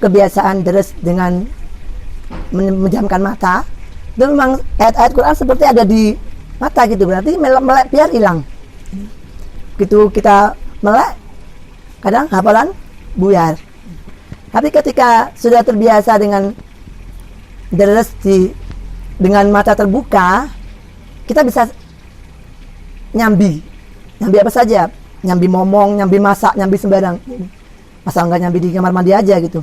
kebiasaan deres dengan menjamkan mata, itu memang ayat-ayat Quran seperti ada di mata gitu, berarti melek biar hilang. Gitu kita melek, kadang hafalan buyar. Tapi ketika sudah terbiasa dengan deres dengan mata terbuka, kita bisa nyambi apa saja, nyambi momong, nyambi masak, nyambi sembarang. Asal nggak nyambi di kamar mandi aja gitu.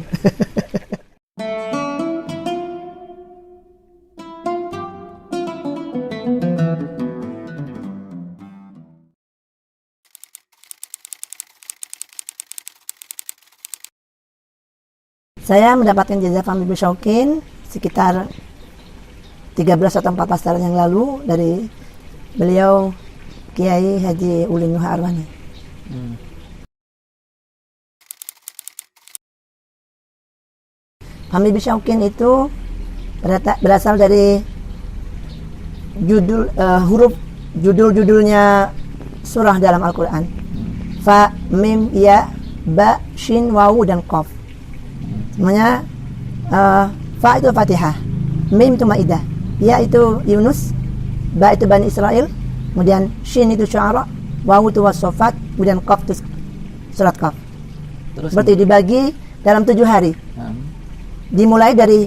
Saya mendapatkan jazah Fahmi Bisyauqin sekitar 13 atau 14 tahun yang lalu dari beliau Kiai Haji Ulin Nuha Arwani. Fahmi Bisyauqin itu berasal dari judul-judulnya surah dalam Al-Quran. Fa, Mim, Ya, Ba, Shin, Wawu, dan Qaf. Semuanya Fa itu Fatihah, Mim itu Maidah, Ya itu Yunus, Ba itu Bani Israel, kemudian Shin itu Syu'ara, Wawu itu Was-Saffat, kemudian Qaf itu surat Qaf. Seperti dibagi dalam 7 hari. Dimulai dari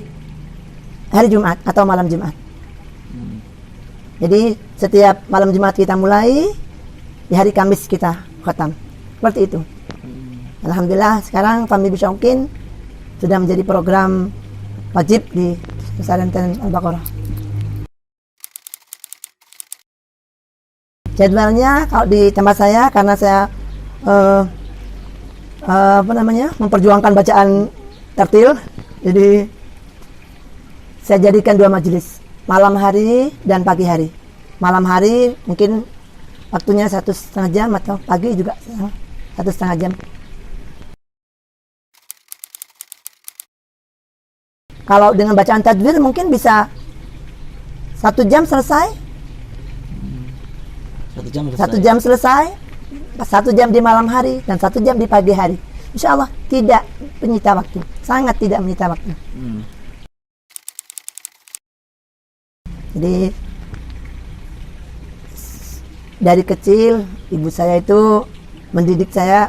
hari Jumat atau malam Jumat. Jadi setiap malam Jumat kita mulai, di hari Kamis kita khatam. Seperti itu. Alhamdulillah sekarang Fahmi Bisyauqin sudah menjadi program wajib di pesantren Al-Baqarah. Jadwalnya kalau di tempat saya, karena saya memperjuangkan bacaan tartil, jadi saya jadikan 2 majelis, malam hari dan pagi hari. Malam hari mungkin waktunya 1,5 jam atau pagi juga 1,5 jam. Kalau dengan bacaan tadbir mungkin bisa 1 jam selesai. 1 jam selesai. 1 jam di malam hari dan 1 jam di pagi hari. Insya Allah tidak menyita waktu, sangat tidak menyita waktu. Jadi dari kecil ibu saya itu mendidik saya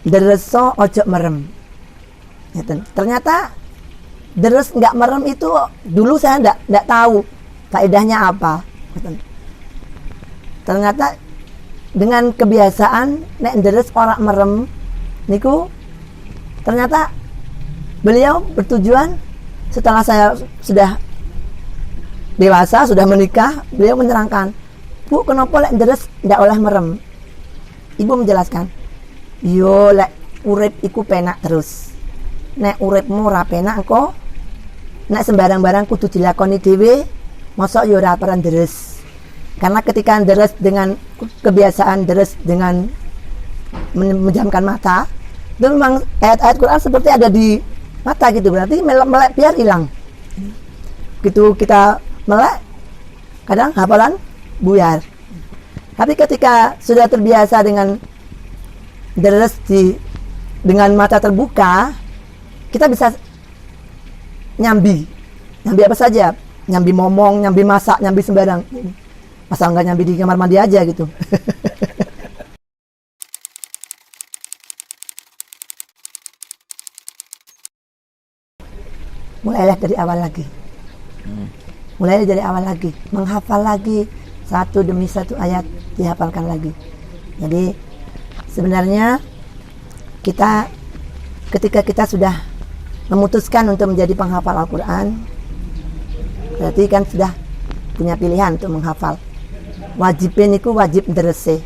dereso ojo merem. Ternyata deres nggak merem itu dulu saya nggak tahu faedahnya apa. Ternyata dengan kebiasaan nek deres orang merem niku, ternyata beliau bertujuan setelah saya sudah dewasa, sudah menikah, beliau menerangkan, Bu, kenapa lek deres ndak oleh merem? Ibu menjelaskan, yo lek urip iku penak terus. Nek uripmu ora penak engko nek sembarang-barang kudu dilakoni dhewe, mosok yo ora peran deres. Karena ketika deres dengan kebiasaan deres dengan menjamkan mata, itu memang ayat-ayat Quran seperti ada di mata gitu, berarti melek biar hilang. Gitu kita melek, kadang hafalan buyar. Tapi ketika sudah terbiasa dengan deres dengan mata terbuka, kita bisa nyambi apa saja, nyambi momong, nyambi masak, nyambi sembarang. Asal nggak nyambi di kamar mandi aja gitu. Mulailah dari awal lagi. Mulailah dari awal lagi, menghafal lagi satu demi satu ayat dihafalkan lagi. Jadi sebenarnya ketika kita sudah memutuskan untuk menjadi penghafal Al-Quran, berarti kan sudah punya pilihan untuk menghafal. Wajibin itu wajib derese,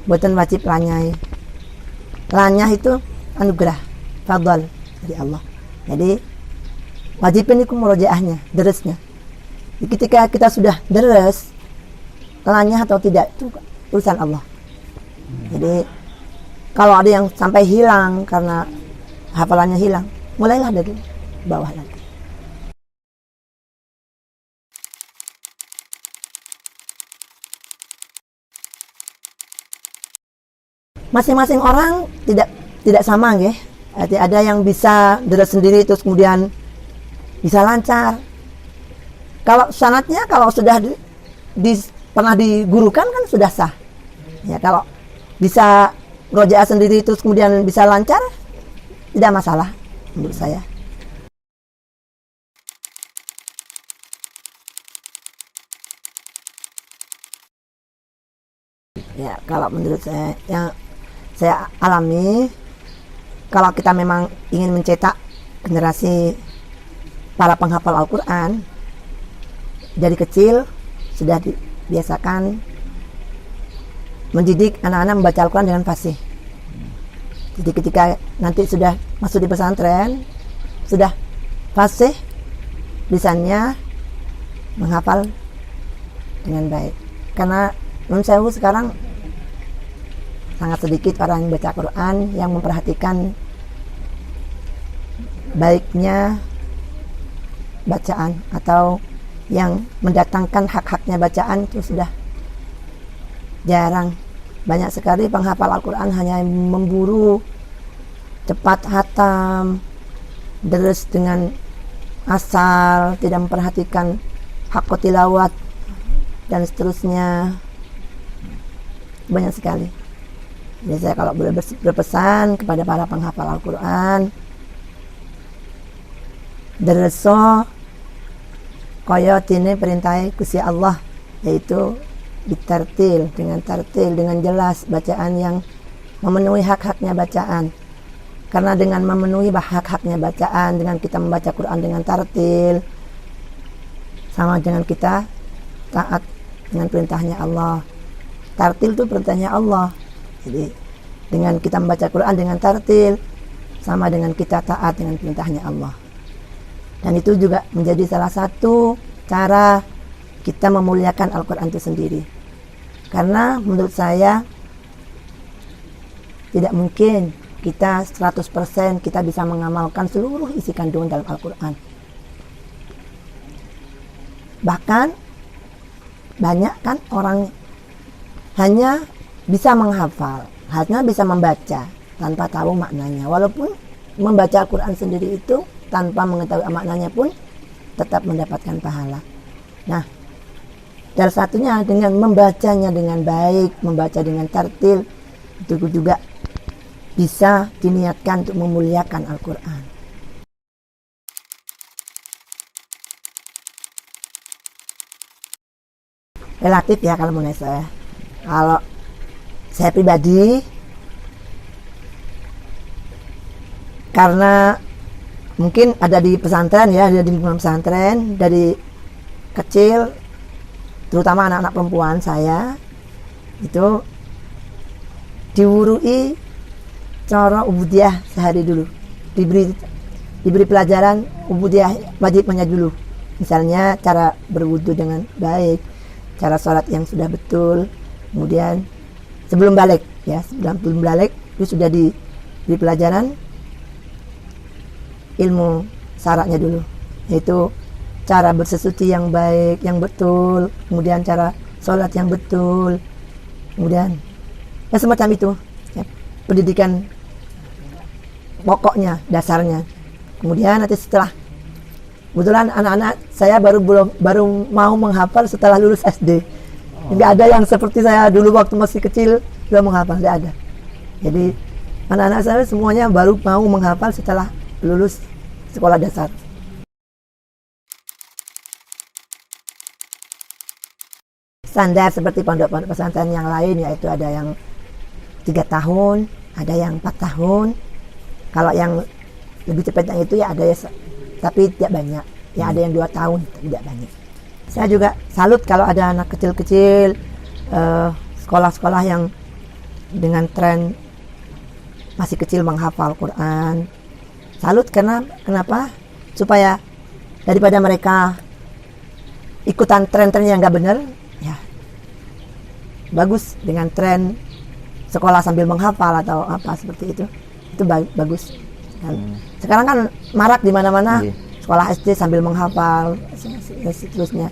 bukan wajib lanyai. Lanyah itu anugerah, fadl dari Allah. Jadi wajibin itu murojaahnya, deresnya. Ketika kita sudah deres, lanyah atau tidak itu urusan Allah. Jadi kalau ada yang sampai hilang karena hafalannya hilang, mulailah dari bawah lagi. Masing-masing orang tidak tidak sama nggih. Ada yang bisa deres sendiri terus kemudian bisa lancar. Kalau sanatnya kalau sudah pernah digurukan kan sudah sah. Ya, kalau bisa rojaah sendiri terus kemudian bisa lancar, tidak masalah menurut saya. Ya, kalau menurut saya yang saya alami, kalau kita memang ingin mencetak generasi para penghafal Al-Quran, dari kecil sudah dibiasakan mendidik anak-anak membaca Al-Quran dengan fasih. Jadi ketika nanti sudah masuk di pesantren, sudah fasih lisannya, menghafal dengan baik. Karena menurut saya sekarang sangat sedikit orang yang baca Quran yang memperhatikan baiknya bacaan atau yang mendatangkan hak-haknya bacaan itu sudah jarang. Banyak sekali penghafal Al-Quran hanya memburu cepat hatam, deres dengan asal, tidak memperhatikan hak tilawat dan seterusnya. Banyak sekali. Jadi saya kalau boleh berpesan kepada para penghafal Al-Quran, dereso kaya tine perintah Gusti Allah, yaitu ditartil dengan jelas bacaan yang memenuhi hak-haknya bacaan. Karena dengan memenuhi hak-haknya bacaan, dengan kita membaca Quran dengan tartil, sama dengan kita taat dengan perintahnya Allah. Tartil itu perintahnya Allah. Jadi dengan kita membaca Quran dengan tartil, sama dengan kita taat dengan perintahnya Allah. Dan itu juga menjadi salah satu cara kita memuliakan Al-Quran itu sendiri. Karena menurut saya tidak mungkin kita 100% kita bisa mengamalkan seluruh isi kandungan dalam Al-Quran. Bahkan banyak kan orang hanya bisa menghafal, hanya bisa membaca tanpa tahu maknanya. Walaupun membaca Al-Quran sendiri itu tanpa mengetahui maknanya pun tetap mendapatkan pahala. Nah, salah satunya dengan membacanya dengan baik, membaca dengan tartil, itu juga bisa diniatkan untuk memuliakan Al-Quran. Relatif ya kalau menurut saya. Kalau saya pribadi, karena mungkin ada di pesantren ya, ada di lingkungan pesantren dari kecil, terutama anak-anak perempuan saya itu diwurui cara ubudiyah sehari dulu, diberi pelajaran ubudiyah wajibnya dulu. Misalnya cara berwudu dengan baik, cara sholat yang sudah betul, kemudian sebelum balik ya, sebelum balik itu sudah di pelajaran ilmu syaratnya dulu, yaitu cara bersesuci yang baik, yang betul, kemudian cara sholat yang betul, kemudian ya semacam itu ya, pendidikan pokoknya, dasarnya. Kemudian nanti setelah, kebetulan anak-anak saya baru mau menghafal setelah lulus SD. Nggak ada yang seperti saya dulu waktu masih kecil sudah menghafal, nggak ada. Jadi anak-anak saya semuanya baru mau menghafal setelah lulus sekolah dasar. Standar seperti pondok-pondok pesantren yang lain, yaitu ada yang 3 tahun, ada yang 4 tahun. Kalau yang lebih cepat yang itu ya ada ya, tapi tidak banyak. Ya ada yang 2 tahun, tapi tidak banyak. Saya juga salut kalau ada anak kecil-kecil, sekolah-sekolah yang dengan tren masih kecil menghafal Quran. Salut karena kenapa? Supaya daripada mereka ikutan tren-tren yang nggak benar, ya bagus dengan tren sekolah sambil menghafal atau apa seperti itu. Itu bagus. Dan sekarang kan marak di mana-mana sekolah SD sambil menghafal, seterusnya.